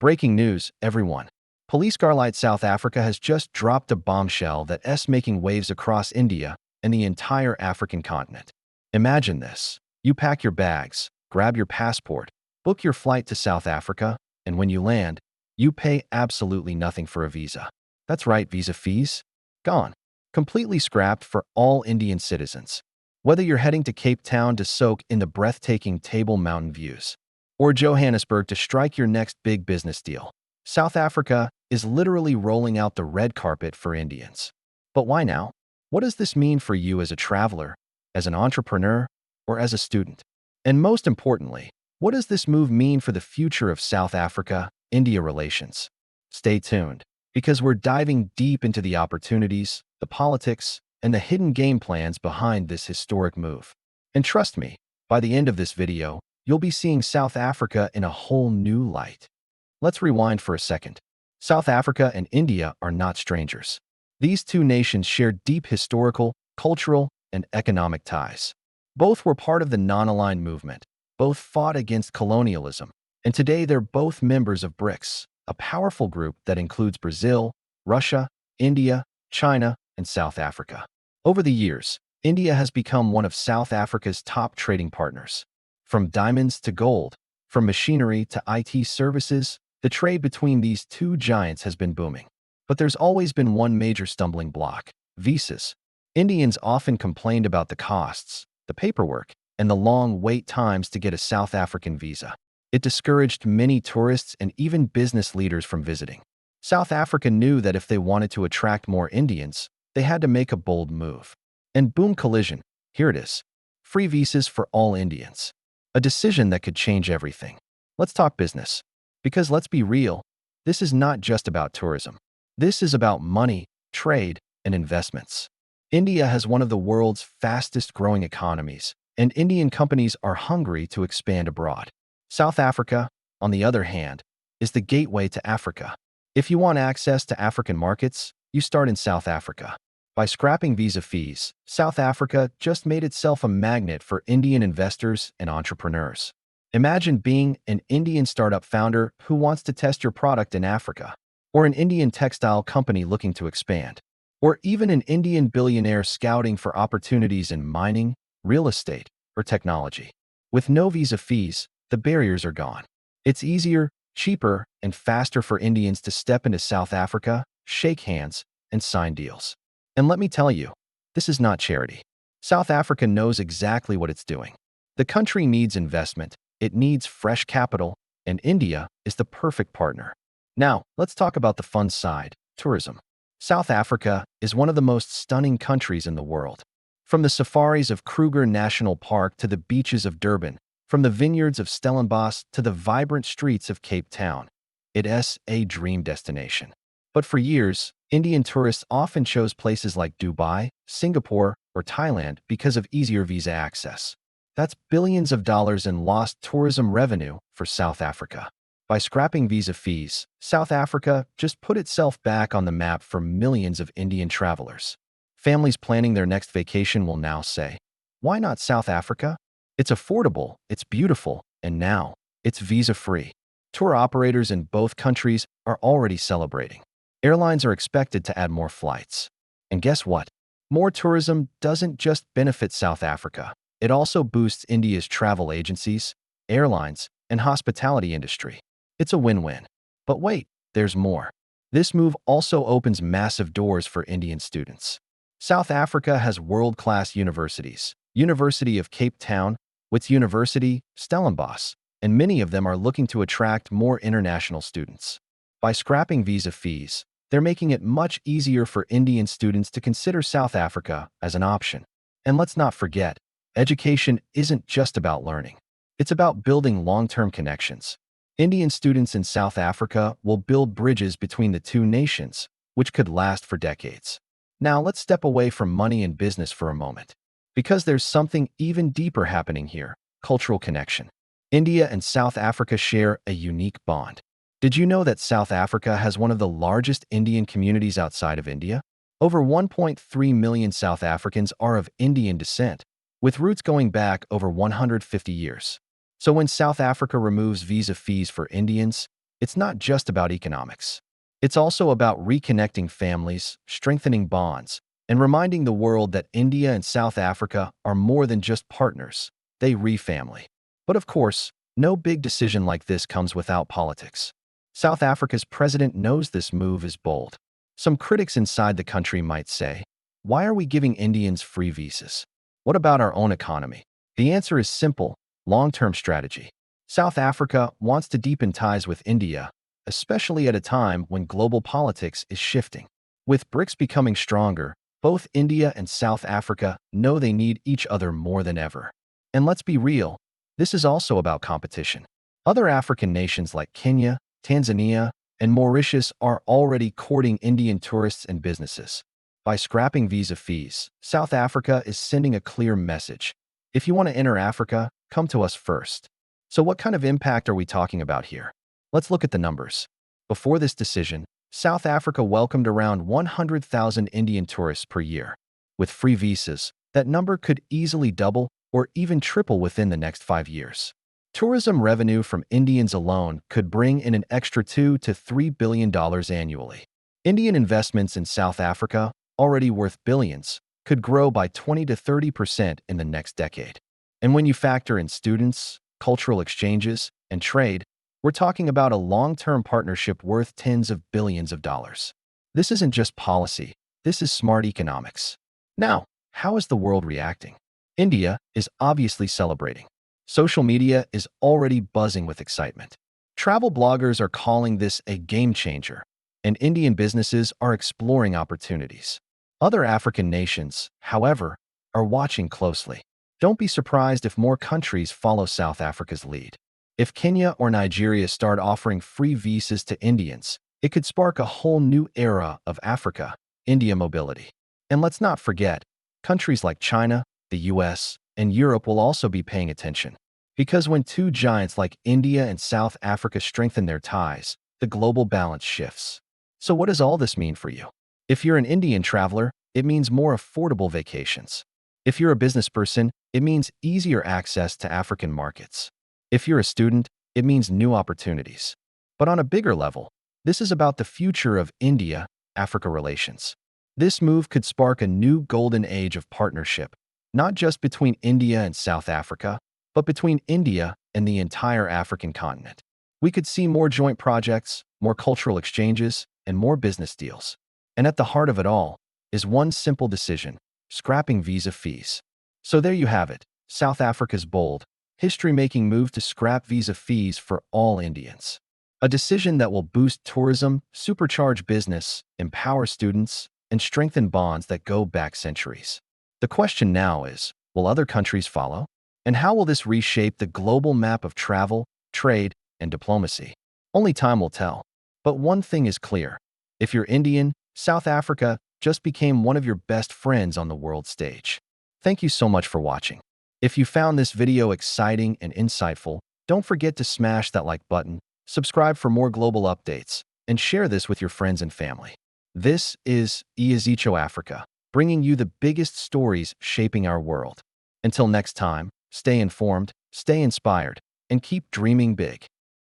Breaking news, everyone. Police Garlight South Africa has just dropped a bombshell that's making waves across India and the entire African continent. Imagine this. You pack your bags, grab your passport, book your flight to South Africa, and when you land, you pay absolutely nothing for a visa. That's right, visa fees? Gone. Completely scrapped for all Indian citizens. Whether you're heading to Cape Town to soak in the breathtaking Table Mountain views, or Johannesburg to strike your next big business deal, South Africa is literally rolling out the red carpet for Indians. But why now? What does this mean for you as a traveler, as an entrepreneur, or as a student? And most importantly, what does this move mean for the future of South Africa-India relations? Stay tuned, because we're diving deep into the opportunities, the politics, and the hidden game plans behind this historic move. And trust me, by the end of this video, you'll be seeing South Africa in a whole new light. Let's rewind for a second. South Africa and India are not strangers. These two nations share deep historical, cultural, and economic ties. Both were part of the non-aligned movement. Both fought against colonialism. And today they're both members of BRICS, a powerful group that includes Brazil, Russia, India, China, and South Africa. Over the years, India has become one of South Africa's top trading partners. From diamonds to gold, from machinery to IT services, the trade between these two giants has been booming. But there's always been one major stumbling block: visas. Indians often complained about the costs, the paperwork, and the long wait times to get a South African visa. It discouraged many tourists and even business leaders from visiting. South Africa knew that if they wanted to attract more Indians, they had to make a bold move. And boom, collision. Here it is. Free visas for all Indians. A decision that could change everything. Let's talk business. Because let's be real, this is not just about tourism. This is about money, trade, and investments. India has one of the world's fastest growing economies, and Indian companies are hungry to expand abroad. South Africa, on the other hand, is the gateway to Africa. If you want access to African markets, you start in South Africa. By scrapping visa fees, South Africa just made itself a magnet for Indian investors and entrepreneurs. Imagine being an Indian startup founder who wants to test your product in Africa, or an Indian textile company looking to expand, or even an Indian billionaire scouting for opportunities in mining, real estate, or technology. With no visa fees, the barriers are gone. It's easier, cheaper, and faster for Indians to step into South Africa, shake hands, and sign deals. And let me tell you, this is not charity. South Africa knows exactly what it's doing. The country needs investment, it needs fresh capital, and India is the perfect partner. Now, let's talk about the fun side: tourism. South Africa is one of the most stunning countries in the world. From the safaris of Kruger National Park to the beaches of Durban, from the vineyards of Stellenbosch to the vibrant streets of Cape Town, it's a dream destination. But for years, Indian tourists often chose places like Dubai, Singapore, or Thailand because of easier visa access. That's billions of dollars in lost tourism revenue for South Africa. By scrapping visa fees, South Africa just put itself back on the map for millions of Indian travelers. Families planning their next vacation will now say, why not South Africa? It's affordable, it's beautiful, and now it's visa-free. Tour operators in both countries are already celebrating. Airlines are expected to add more flights. And guess what? More tourism doesn't just benefit South Africa. It also boosts India's travel agencies, airlines, and hospitality industry. It's a win-win. But wait, there's more. This move also opens massive doors for Indian students. South Africa has world-class universities. University of Cape Town, Wits University, Stellenbosch, and many of them are looking to attract more international students. By scrapping visa fees, they're making it much easier for Indian students to consider South Africa as an option. And let's not forget, education isn't just about learning. It's about building long-term connections. Indian students in South Africa will build bridges between the two nations, which could last for decades. Now let's step away from money and business for a moment, because there's something even deeper happening here: cultural connection. India and South Africa share a unique bond. Did you know that South Africa has one of the largest Indian communities outside of India? Over 1.3 million South Africans are of Indian descent, with roots going back over 150 years. So when South Africa removes visa fees for Indians, It's not just about economics. It's also about reconnecting families, strengthening bonds, and reminding the world that India and South Africa are more than just partners. They re-family. But of course, no big decision like this comes without politics. South Africa's president knows this move is bold. Some critics inside the country might say, why are we giving Indians free visas? What about our own economy? The answer is simple: long-term strategy. South Africa wants to deepen ties with India, especially at a time when global politics is shifting. With BRICS becoming stronger, both India and South Africa know they need each other more than ever. And let's be real, this is also about competition. Other African nations like Kenya, Tanzania, and Mauritius are already courting Indian tourists and businesses. By scrapping visa fees, South Africa is sending a clear message. If you want to enter Africa, come to us first. So what kind of impact are we talking about here? Let's look at the numbers. Before this decision, South Africa welcomed around 100,000 Indian tourists per year. With free visas, that number could easily double or even triple within the next 5 years. Tourism revenue from Indians alone could bring in an extra $2 to $3 billion annually. Indian investments in South Africa, already worth billions, could grow by 20 to 30% in the next decade. And when you factor in students, cultural exchanges, and trade, we're talking about a long-term partnership worth tens of billions of dollars. This isn't just policy, this is smart economics. Now, how is the world reacting? India is obviously celebrating. Social media is already buzzing with excitement. Travel bloggers are calling this a game changer, and Indian businesses are exploring opportunities. Other African nations, however, are watching closely. Don't be surprised if more countries follow South Africa's lead. If Kenya or Nigeria start offering free visas to Indians, it could spark a whole new era of Africa-India mobility. And let's not forget, countries like China, the US, and Europe will also be paying attention. Because when two giants like India and South Africa strengthen their ties, the global balance shifts. So what does all this mean for you? If you're an Indian traveler, it means more affordable vacations. If you're a business person, it means easier access to African markets. If you're a student, it means new opportunities. But on a bigger level, this is about the future of India-Africa relations. This move could spark a new golden age of partnership, not just between India and South Africa, but between India and the entire African continent. We could see more joint projects, more cultural exchanges, and more business deals. And at the heart of it all is one simple decision: scrapping visa fees. So there you have it, South Africa's bold, history-making move to scrap visa fees for all Indians. A decision that will boost tourism, supercharge business, empower students, and strengthen bonds that go back centuries. The question now is, will other countries follow? And how will this reshape the global map of travel, trade, and diplomacy? Only time will tell. But one thing is clear: if you're Indian, South Africa just became one of your best friends on the world stage. Thank you so much for watching. If you found this video exciting and insightful, don't forget to smash that like button, subscribe for more global updates, and share this with your friends and family. This is Iazicho Africa, bringing you the biggest stories shaping our world. Until next time, stay informed, stay inspired, and keep dreaming big.